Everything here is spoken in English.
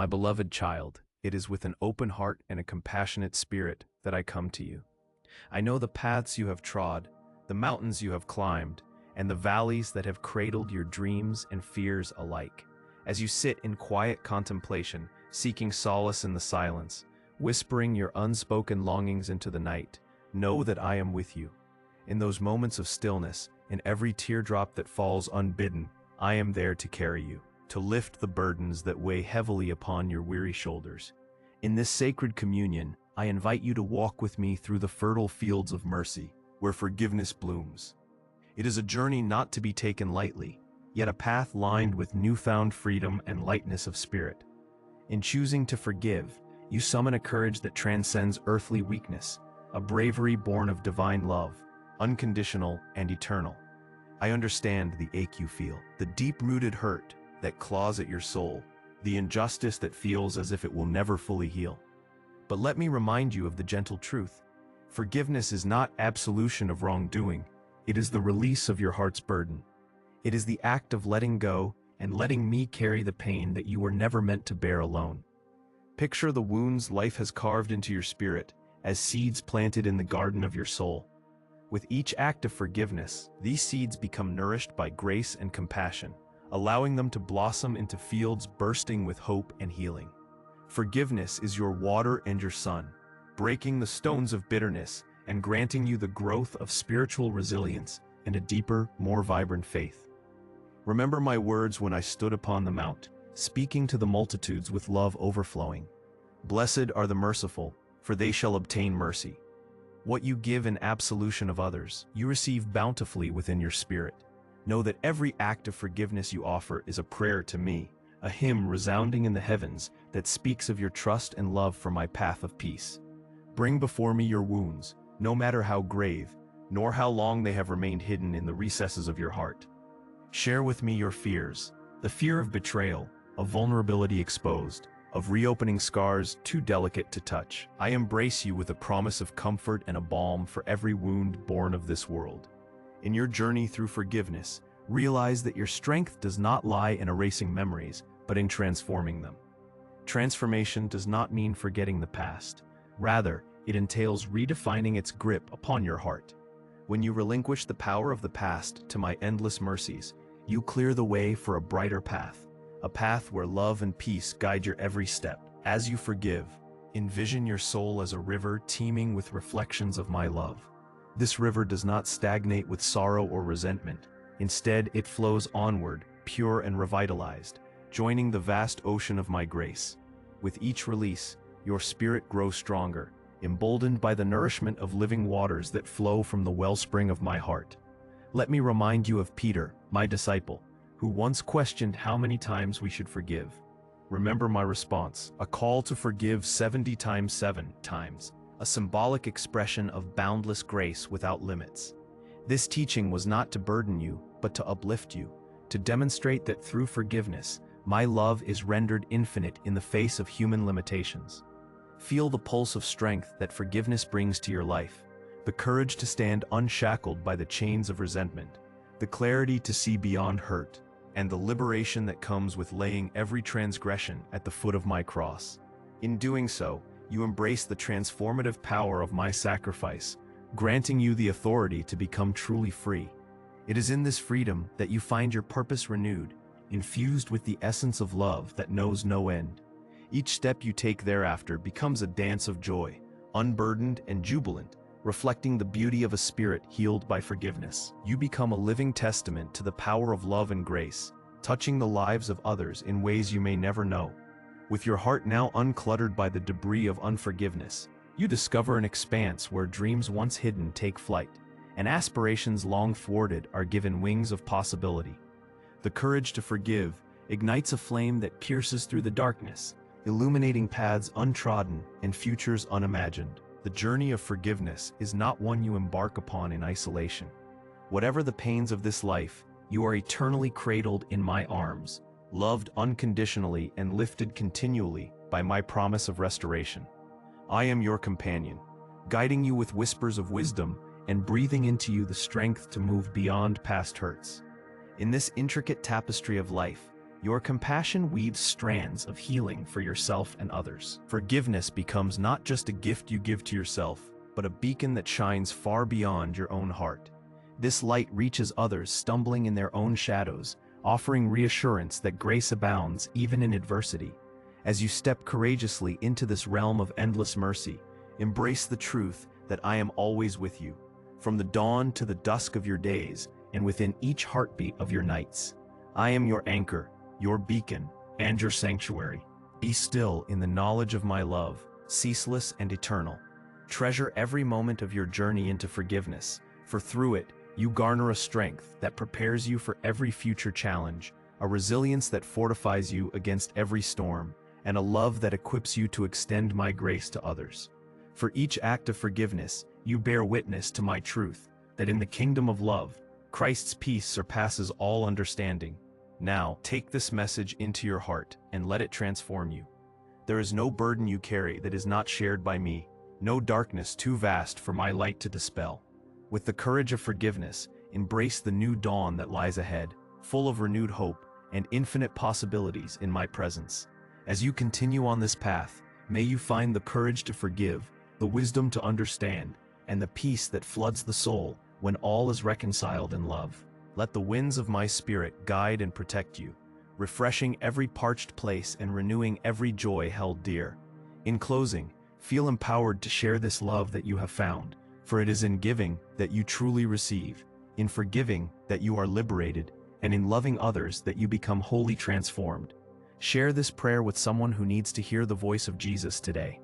My beloved child, it is with an open heart and a compassionate spirit that I come to you. I know the paths you have trod, the mountains you have climbed, and the valleys that have cradled your dreams and fears alike. As you sit in quiet contemplation, seeking solace in the silence, whispering your unspoken longings into the night, know that I am with you. In those moments of stillness, in every teardrop that falls unbidden, I am there to carry you, to lift the burdens that weigh heavily upon your weary shoulders. In this sacred communion, I invite you to walk with me through the fertile fields of mercy, where forgiveness blooms. It is a journey not to be taken lightly, yet a path lined with newfound freedom and lightness of spirit. In choosing to forgive, you summon a courage that transcends earthly weakness, a bravery born of divine love, unconditional and eternal. I understand the ache you feel, the deep-rooted hurt that claws at your soul, the injustice that feels as if it will never fully heal. But let me remind you of the gentle truth. Forgiveness is not absolution of wrongdoing, it is the release of your heart's burden. It is the act of letting go and letting me carry the pain that you were never meant to bear alone. Picture the wounds life has carved into your spirit as seeds planted in the garden of your soul. With each act of forgiveness, these seeds become nourished by grace and compassion, allowing them to blossom into fields bursting with hope and healing. Forgiveness is your water and your sun, breaking the stones of bitterness and granting you the growth of spiritual resilience and a deeper, more vibrant faith. Remember my words when I stood upon the mount, speaking to the multitudes with love overflowing. Blessed are the merciful, for they shall obtain mercy. What you give in absolution of others, you receive bountifully within your spirit. Know that every act of forgiveness you offer is a prayer to me, a hymn resounding in the heavens that speaks of your trust and love for my path of peace. Bring before me your wounds, no matter how grave, nor how long they have remained hidden in the recesses of your heart. Share with me your fears, the fear of betrayal, of vulnerability exposed, of reopening scars too delicate to touch. I embrace you with a promise of comfort and a balm for every wound born of this world. In your journey through forgiveness, realize that your strength does not lie in erasing memories, but in transforming them. Transformation does not mean forgetting the past. Rather, it entails redefining its grip upon your heart. When you relinquish the power of the past to my endless mercies, you clear the way for a brighter path, a path where love and peace guide your every step. As you forgive, envision your soul as a river teeming with reflections of my love. This river does not stagnate with sorrow or resentment. Instead, it flows onward, pure and revitalized, joining the vast ocean of my grace. With each release, your spirit grows stronger, emboldened by the nourishment of living waters that flow from the wellspring of my heart. Let me remind you of Peter, my disciple, who once questioned how many times we should forgive. Remember my response, a call to forgive 70 times 7 times, a symbolic expression of boundless grace without limits. This teaching was not to burden you, but to uplift you, to demonstrate that through forgiveness, my love is rendered infinite in the face of human limitations. Feel the pulse of strength that forgiveness brings to your life, the courage to stand unshackled by the chains of resentment, the clarity to see beyond hurt, and the liberation that comes with laying every transgression at the foot of my cross. In doing so, you embrace the transformative power of my sacrifice, granting you the authority to become truly free. It is in this freedom that you find your purpose renewed, infused with the essence of love that knows no end. Each step you take thereafter becomes a dance of joy, unburdened and jubilant, reflecting the beauty of a spirit healed by forgiveness. You become a living testament to the power of love and grace, touching the lives of others in ways you may never know. With your heart now uncluttered by the debris of unforgiveness, you discover an expanse where dreams once hidden take flight, and aspirations long thwarted are given wings of possibility. The courage to forgive ignites a flame that pierces through the darkness, illuminating paths untrodden and futures unimagined. The journey of forgiveness is not one you embark upon in isolation. Whatever the pains of this life, you are eternally cradled in my arms, loved unconditionally and lifted continually by my promise of restoration. I am your companion, guiding you with whispers of wisdom and breathing into you the strength to move beyond past hurts. In this intricate tapestry of life, Your compassion weaves strands of healing for yourself and others. Forgiveness becomes not just a gift you give to yourself, but a beacon that shines far beyond your own heart. This light reaches others stumbling in their own shadows, offering reassurance that grace abounds even in adversity. As you step courageously into this realm of endless mercy, embrace the truth that I am always with you, from the dawn to the dusk of your days, and within each heartbeat of your nights. I am your anchor, your beacon, and your sanctuary. Be still in the knowledge of my love, ceaseless and eternal. Treasure every moment of your journey into forgiveness, for through it, you garner a strength that prepares you for every future challenge, a resilience that fortifies you against every storm, and a love that equips you to extend my grace to others. For each act of forgiveness, you bear witness to my truth, that in the kingdom of love, Christ's peace surpasses all understanding. Now, take this message into your heart and let it transform you. There is no burden you carry that is not shared by me, no darkness too vast for my light to dispel. With the courage of forgiveness, embrace the new dawn that lies ahead, full of renewed hope and infinite possibilities in my presence. As you continue on this path, may you find the courage to forgive, the wisdom to understand, and the peace that floods the soul when all is reconciled in love. Let the winds of my spirit guide and protect you, refreshing every parched place and renewing every joy held dear. In closing, feel empowered to share this love that you have found, for it is in giving that you truly receive, in forgiving that you are liberated, and in loving others that you become wholly transformed. Share this prayer with someone who needs to hear the voice of Jesus today.